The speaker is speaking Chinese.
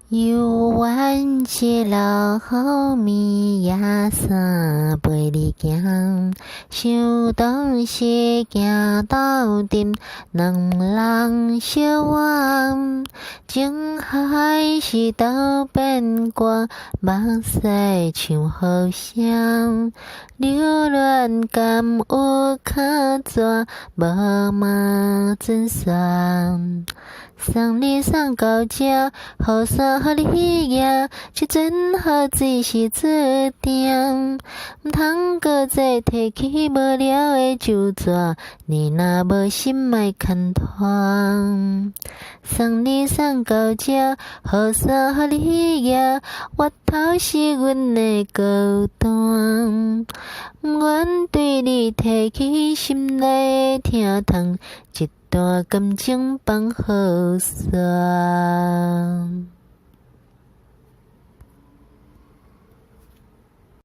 犹原一路好眠，夜伞陪你行。想当时行斗阵，两人相怨。情海是斗变卦，目屎像雨声。留恋敢有较绝，无嘛准算。送你送到这，雨伞予你拿，这阵雨水是注定。毋通搁再提起无聊的旧纸，你若无心莫牵拖。送你送到这，雨伞予你拿，月头是阮的孤单。毋愿对你提起心内疼痛，一段感情放雨伞。